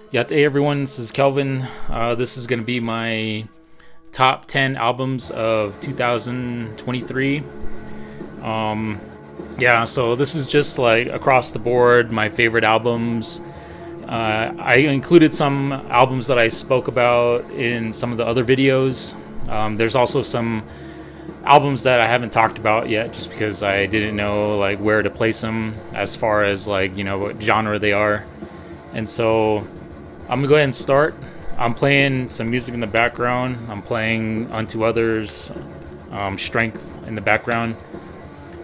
Yeah, hey everyone, this is Kelvin. This is going to be my top 10 albums of 2023. So this is just like across the board, my favorite albums. I included some albums that I spoke about in some of the other videos. There's also some albums that I haven't talked about yet just because I didn't know like where to place them as far as like, what genre they are. And so I'm gonna go ahead and start. I'm playing some music in the background. I'm playing Unto Others, Strength in the background.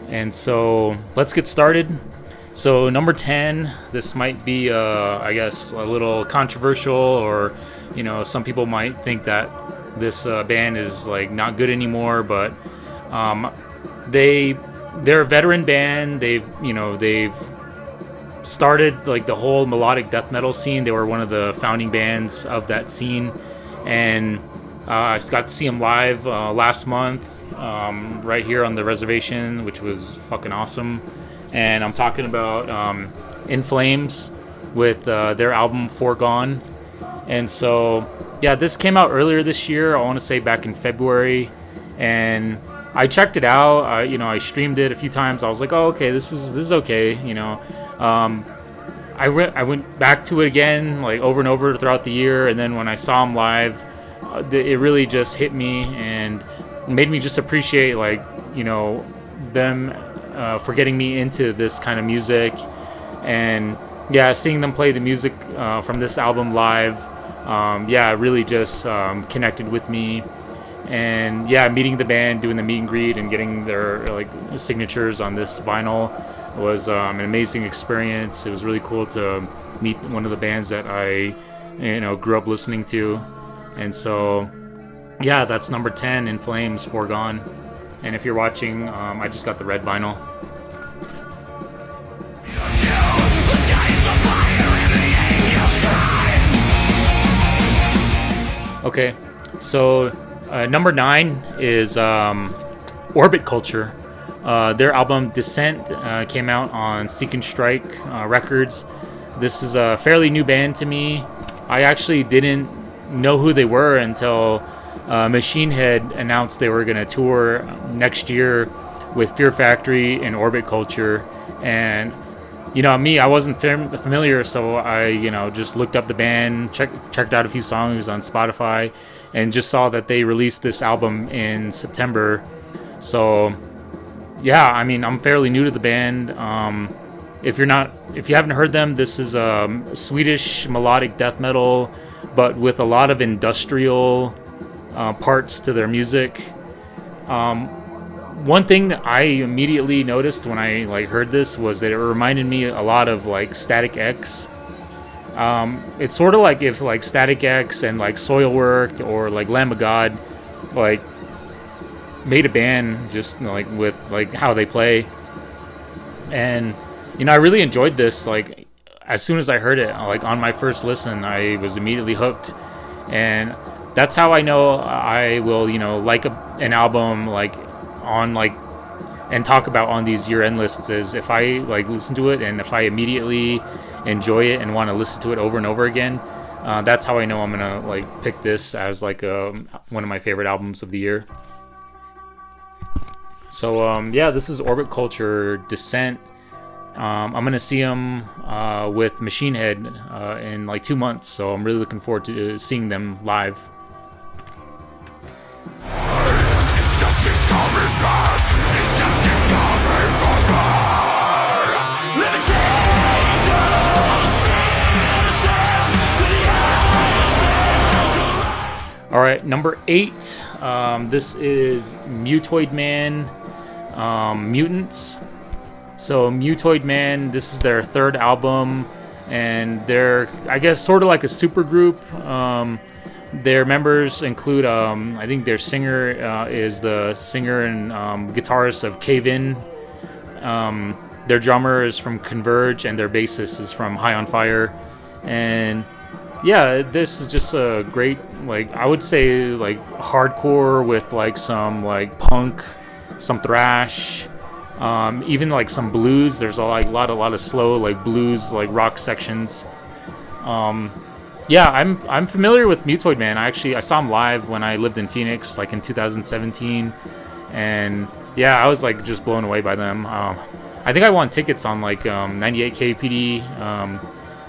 And so let's get started. So number 10, this might be, I guess, a little controversial, or some people might think that this band is like not good anymore. But they're a veteran band. They've started like the whole melodic death metal scene. They were one of the founding bands of that scene, and I got to see them live last month right here on the reservation, which was fucking awesome. And I'm talking about In Flames with their album Foregone. And so yeah, this came out earlier this year. I want to say back in February, and I checked it out. I streamed it a few times. I was like, oh, okay, this is okay. I went back to it again, like over and over throughout the year, and then when I saw them live, it really just hit me and made me just appreciate them for getting me into this kind of music. And yeah, seeing them play the music from this album live, really just connected with me. And yeah, meeting the band, doing the meet and greet, and getting their signatures on this vinyl was an amazing experience. It was really cool to meet one of the bands that I grew up listening to. And so yeah, that's number 10, In Flames, Foregone. And if you're watching, I just got the red vinyl. Okay, so number 9 is Orbit Culture. Their album Descent came out on Seek and Strike Records. This is a fairly new band to me. I actually didn't know who they were until Machine Head announced they were going to tour next year with Fear Factory and Orbit Culture. And me, I wasn't familiar, so I just looked up the band, checked out a few songs on Spotify, and just saw that they released this album in September. So yeah, I mean, I'm fairly new to the band. If you haven't heard them, this is Swedish melodic death metal, but with a lot of industrial parts to their music. One thing that I immediately noticed when I heard this was that it reminded me a lot of Static X. It's sort of like if Static X and Soilwork or Lamb of God made a band just with how they play. And I really enjoyed this. As soon as I heard it, on my first listen, I was immediately hooked. And that's how I know I will like an album and talk about on these year-end lists, is if I listen to it, and if I immediately enjoy it and want to listen to it over and over again. That's how I know I'm gonna pick this as one of my favorite albums of the year. So this is Orbit Culture, Descent. I'm gonna see them with Machine Head in 2 months, so I'm really looking forward to seeing them live. All right, number 8. This is Mutoid Man, Mutants. So Mutoid Man, this is their third album, and they're, I guess, sort of like a super group. Their members include, I think their singer is the singer and guitarist of Cave In. Their drummer is from Converge, and their bassist is from High on Fire. And yeah, this is just a great, I would say, hardcore with some punk, some thrash, even some blues. There's a lot of slow blues rock sections. Yeah, I'm familiar with Mutoid Man. I saw him live when I lived in Phoenix, like in 2017, and yeah, I was like just blown away by them. I think I won tickets on like 98 KPD,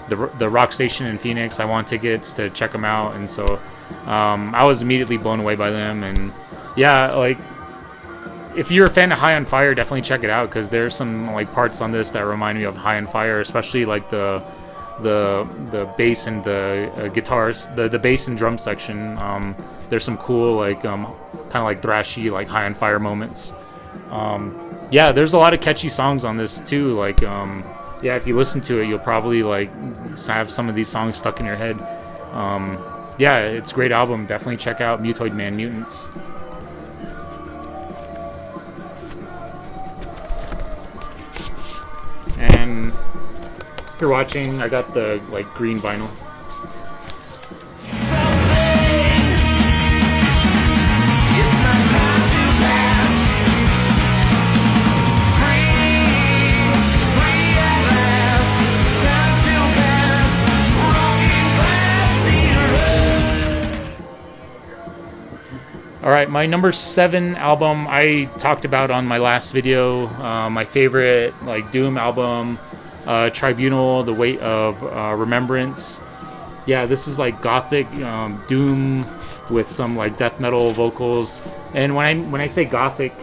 the rock station in Phoenix. I won tickets to check them out, and so I was immediately blown away by them. And yeah, like if you're a fan of High on Fire, definitely check it out because there's some like parts on this that remind me of High on Fire, especially like the bass and the guitars, the bass and drum section. There's some cool like kind of like thrashy like High on Fire moments. Yeah, there's a lot of catchy songs on this too. Like yeah, if you listen to it, you'll probably like have some of these songs stuck in your head. Yeah, it's a great album. Definitely check out Mutoid Man Mutants. And if you're watching, I got the like green vinyl. All right, my number 7 album I talked about on my last video. My favorite like Doom album, Tribunal: The Weight of Remembrance. Yeah, this is like gothic Doom with some like death metal vocals. And when I say gothic,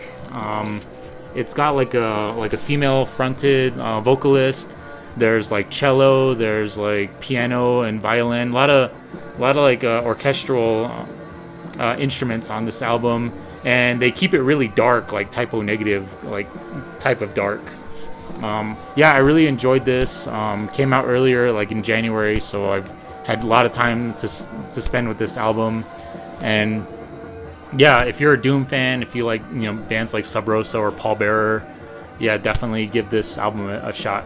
it's got like a female fronted vocalist. There's like cello, there's like piano and violin. A lot of like orchestral instruments on this album, and they keep it really dark, like Typo Negative, like type of dark. Yeah, I really enjoyed this. Came out earlier, like in January, so I've had a lot of time to spend with this album. And yeah, if you're a Doom fan, if you like bands like Sub Rosa or Paul Bearer, yeah, definitely give this album a shot.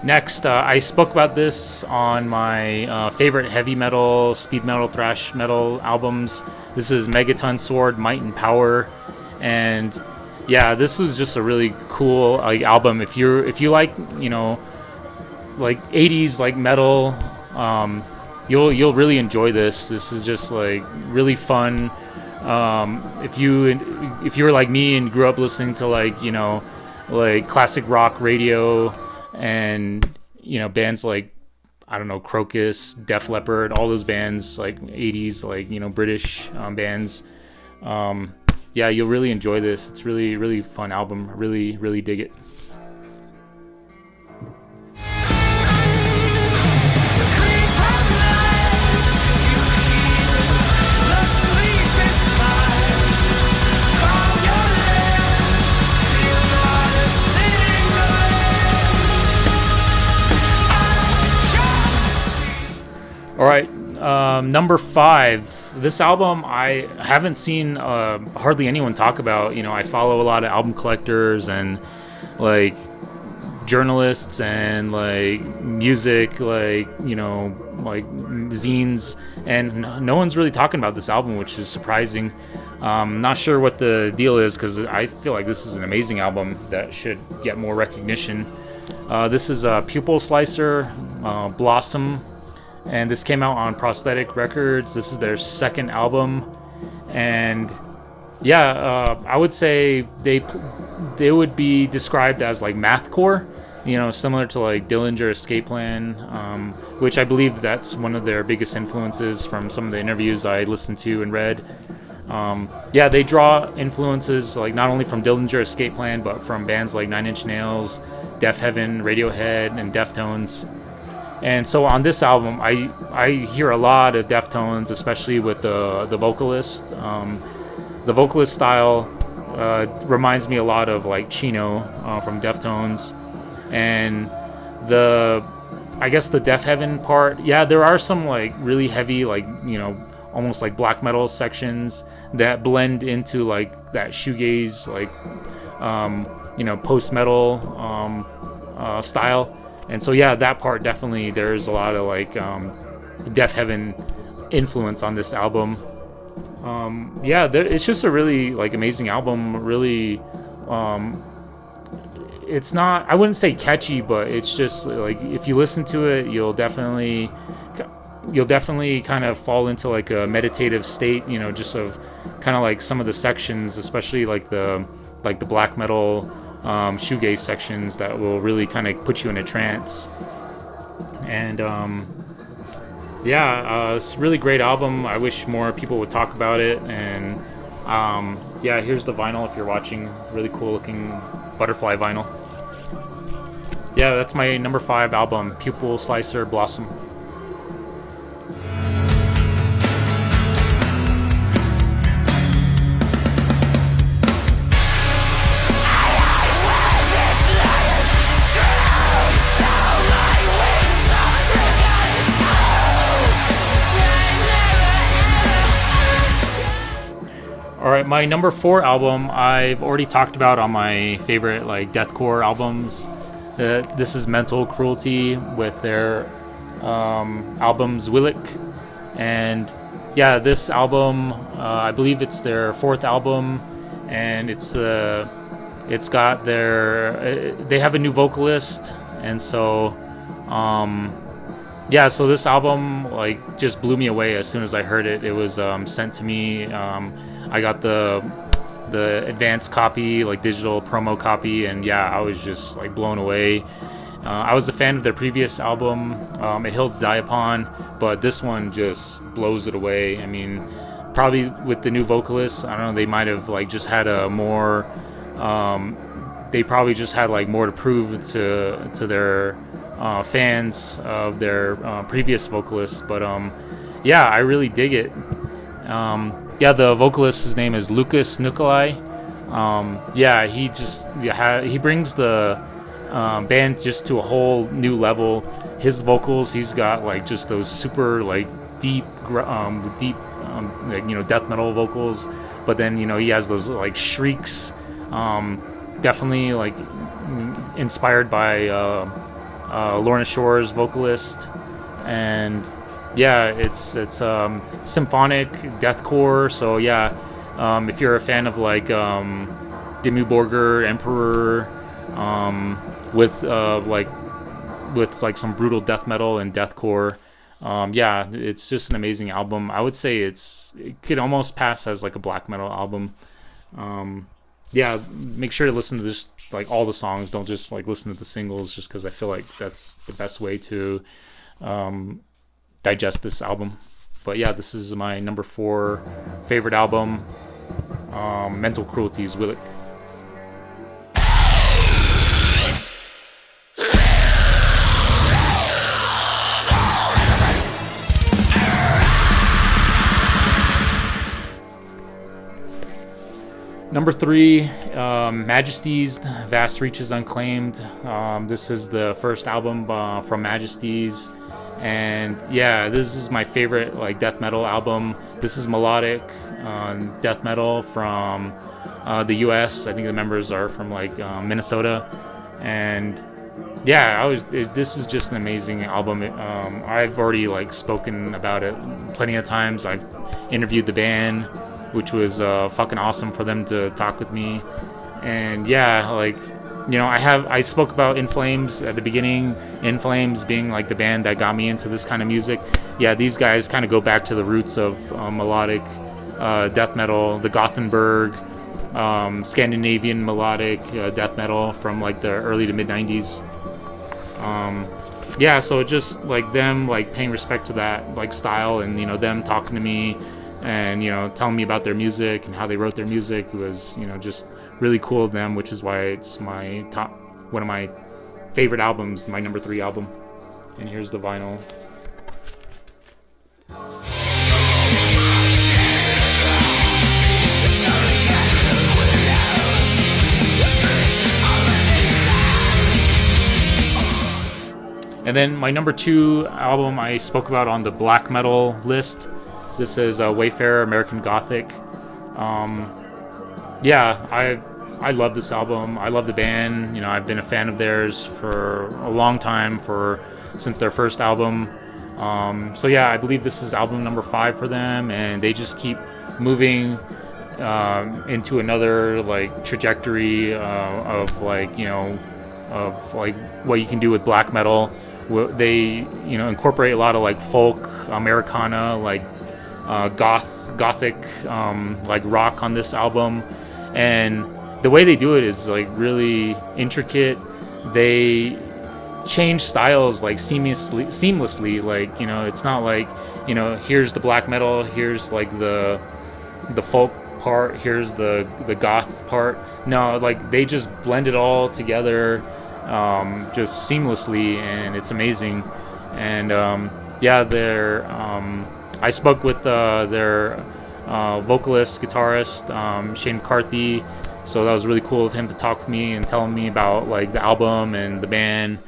Next, I spoke about this on my favorite heavy metal, speed metal, thrash metal albums. This is Megaton Sword, Might and Power, and yeah, this was just a really cool like album. If you like like 80s like metal, you'll really enjoy this. This is just like really fun. If you were like me and grew up listening to like like classic rock radio, and bands like, I don't know, Crocus, Def Leppard, all those bands like 80s like British bands, yeah, you'll really enjoy this. It's really, really fun album. Really, really dig it. All right, number 5. This album I haven't seen hardly anyone talk about. I follow a lot of album collectors and like journalists and like music, like like zines, and no one's really talking about this album, which is surprising. Not sure what the deal is because I feel like this is an amazing album that should get more recognition. This is Pupil Slicer, Blossom. And this came out on Prosthetic Records. This is their second album, and yeah, I would say they would be described as like mathcore, similar to like Dillinger Escape Plan, which I believe that's one of their biggest influences from some of the interviews I listened to and read. Yeah, they draw influences like not only from Dillinger Escape Plan, but from bands like Nine Inch Nails, Def Heaven, Radiohead, and Deftones. And so on this album, I hear a lot of Deftones, especially with the vocalist. The vocalist style reminds me a lot of like Chino from Deftones, and I guess the Def Heaven part. Yeah, there are some like really heavy, like almost like black metal sections that blend into like that shoegaze, like post metal style. And so yeah, that part definitely, there's a lot of like Death Heaven influence on this album. Yeah, it's just a really like amazing album. Really, it's not, I wouldn't say catchy, but it's just like if you listen to it, you'll definitely kind of fall into like a meditative state, you know, just of kind of like some of the sections, especially like the black metal shoegaze sections that will really kind of put you in a trance. And yeah, it's a really great album. I wish more people would talk about it. And yeah, here's the vinyl if you're watching. Really cool looking butterfly vinyl. Yeah, that's my number 5 album, Pupil Slicer Blossom. Alright, my number 4 album I've already talked about on my favorite like deathcore albums. This is Mental Cruelty with their album Zwillik. And yeah, this album, I believe it's their 4th album, and it's got they have a new vocalist, and so yeah, so this album like just blew me away as soon as I heard it. It was sent to me. I got the advanced copy, like digital promo copy, and yeah, I was just like blown away. I was a fan of their previous album, A Hill to Die Upon, but this one just blows it away. I mean, probably with the new vocalist, I don't know, they might have like just had a more, they probably just had like more to prove to their fans of their previous vocalist. But yeah, I really dig it. Yeah, the vocalist, his name is Lucas Nikolai. Yeah, he brings the band just to a whole new level. His vocals, he's got like just those super like deep, like, you know, death metal vocals. But then, you know, he has those like shrieks. Definitely like inspired by Lorna Shore's vocalist. And yeah, it's symphonic deathcore. So yeah, if you're a fan of like Dimmu Borgir, Emperor, with like some brutal death metal and deathcore, yeah, it's just an amazing album. I would say it could almost pass as like a black metal album. Yeah, make sure to listen to this, like all the songs. Don't just like listen to the singles, just because I feel like that's the best way to digest this album. But yeah, this is my number 4 favorite album, Mental Cruelty's Zwillik. Number 3, Majesties, Vast Reaches Unclaimed. This is the first album from Majesties, and yeah, this is my favorite like death metal album. This is melodic death metal from the U.S. I think the members are from like Minnesota, and yeah, this is just an amazing album. I've already like spoken about it plenty of times. I've interviewed the band, which was fucking awesome for them to talk with me. And yeah, like, you know, I spoke about In Flames at the beginning. In Flames being like the band that got me into this kind of music. Yeah, these guys kind of go back to the roots of melodic death metal, the Gothenburg, Scandinavian melodic death metal from like the early to mid 90s. Yeah, so just like them like paying respect to that like style, and you know, them talking to me and, you know, telling me about their music and how they wrote their music was, you know, just really cool of them, which is why it's my one of my favorite albums, my number 3 album. And here's the vinyl. And then my number 2 album I spoke about on the black metal list. This is Wayfarer, American Gothic. Yeah, I love this album. I love the band. I've been a fan of theirs for a long time, since their first album. So yeah, I believe this is album number 5 for them, and they just keep moving into another like trajectory of what you can do with black metal. They incorporate a lot of like folk, Americana, like gothic, like rock on this album, and the way they do it is like really intricate. They change styles like seamlessly. Like it's not like here's the black metal, here's like the folk part, here's the goth part. No, like they just blend it all together, just seamlessly, and it's amazing. And yeah, I spoke with their vocalist, guitarist, Shane McCarthy. So that was really cool of him to talk with me and tell me about like the album and the band.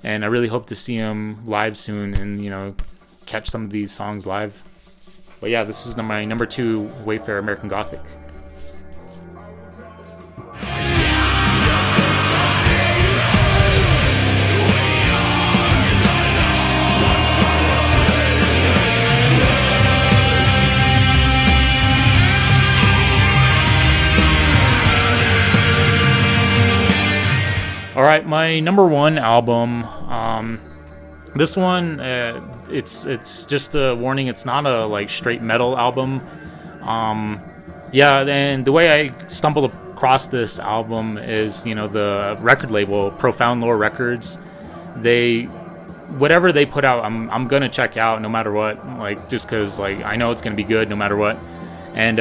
And I really hope to see him live soon and catch some of these songs live. But yeah, this is my number 2 Wayfarer American Gothic. All right, my number 1 album. This one, it's just a warning. It's not a like straight metal album. Yeah, and the way I stumbled across this album is the record label, Profound Lore Records. Whatever they put out, I'm gonna check out no matter what. Like just because like I know it's gonna be good no matter what. And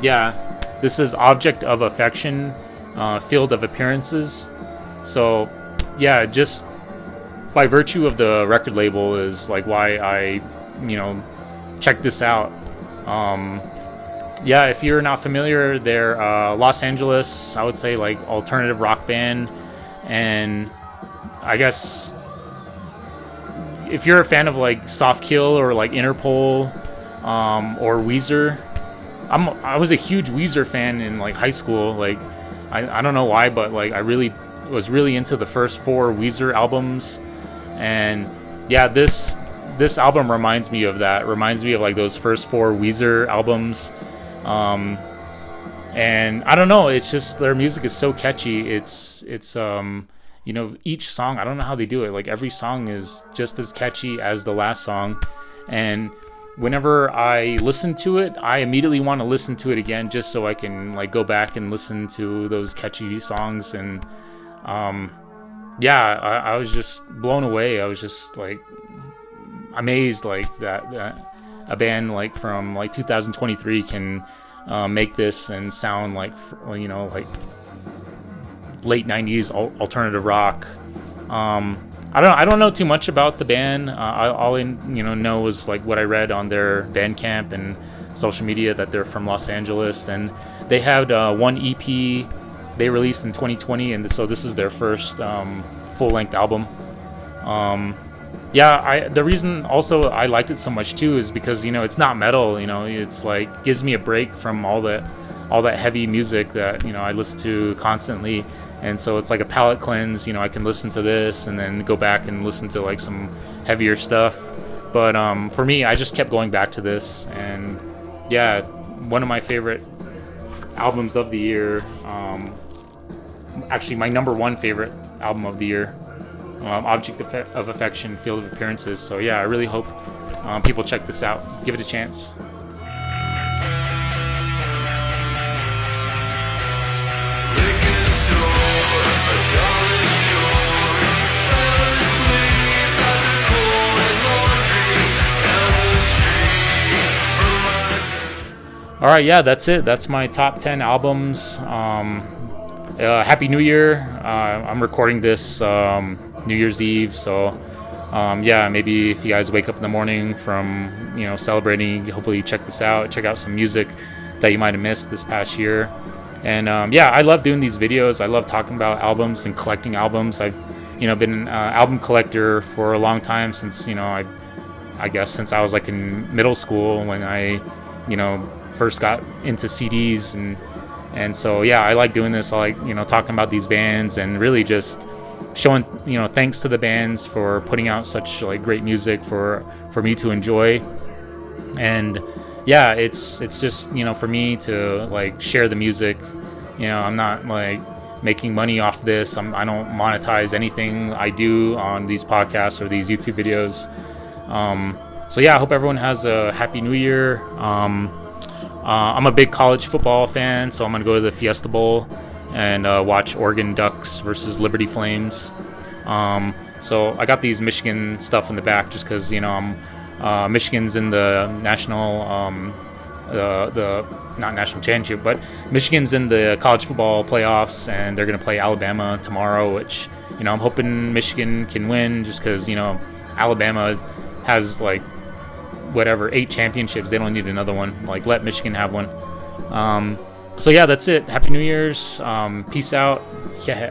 yeah, this is Object of Affection, Field of Appearances. So, yeah, just by virtue of the record label is like why I, check this out. Yeah, if you're not familiar, they're Los Angeles, I would say like alternative rock band, and I guess if you're a fan of like Soft Kill or like Interpol, or Weezer, I was a huge Weezer fan in like high school. Like I don't know why, but like I was really into the first 4 Weezer albums, and yeah, this album reminds me of that. Reminds me of like those first 4 Weezer albums, and I don't know. It's just their music is so catchy. It's each song. I don't know how they do it. Like every song is just as catchy as the last song, and whenever I listen to it, I immediately want to listen to it again, just so I can like go back and listen to those catchy songs. And yeah, I was just blown away. I was just like amazed, like that a band like from like 2023 can make this and sound like like late 90s alternative rock. I don't know too much about the band. All I know is like what I read on their Bandcamp and social media, that they're from Los Angeles, and they had 1 EP they released in 2020, and so this is their first full-length album. Yeah, the reason also I liked it so much too is because it's not metal. It's like gives me a break from all that heavy music that I listen to constantly, and so it's like a palate cleanse. I can listen to this and then go back and listen to like some heavier stuff. But for me, I just kept going back to this, and yeah, one of my favorite albums of the year. Actually, my number 1 favorite album of the year, Object of Affection, Field of Appearances. So yeah, I really hope people check this out. Give it a chance. All right, yeah, that's it. That's my top 10 albums. Happy New Year. I'm recording this New Year's Eve, so yeah, maybe if you guys wake up in the morning from celebrating, hopefully check this out. Check out some music that you might have missed this past year. And yeah, I love doing these videos. I love talking about albums and collecting albums. I've been an album collector for a long time, since I guess since I was like in middle school, when I first got into CDs, and And so yeah, I like doing this. I like, talking about these bands and really just showing, thanks to the bands for putting out such like great music for me to enjoy. And yeah, it's just, for me to like share the music. I'm not like making money off this. I don't monetize anything I do on these podcasts or these YouTube videos. So yeah, I hope everyone has a happy new year. I'm a big college football fan, so I'm gonna go to the Fiesta Bowl and watch Oregon Ducks versus Liberty Flames. So I got these Michigan stuff in the back just because Michigan's in the national, the not national championship, but Michigan's in the college football playoffs, and they're gonna play Alabama tomorrow. Which I'm hoping Michigan can win, just because Alabama has like 8 championships. They don't need another one. Like, let Michigan have one. So yeah, that's it. Happy New Year's. Peace out. Yeah.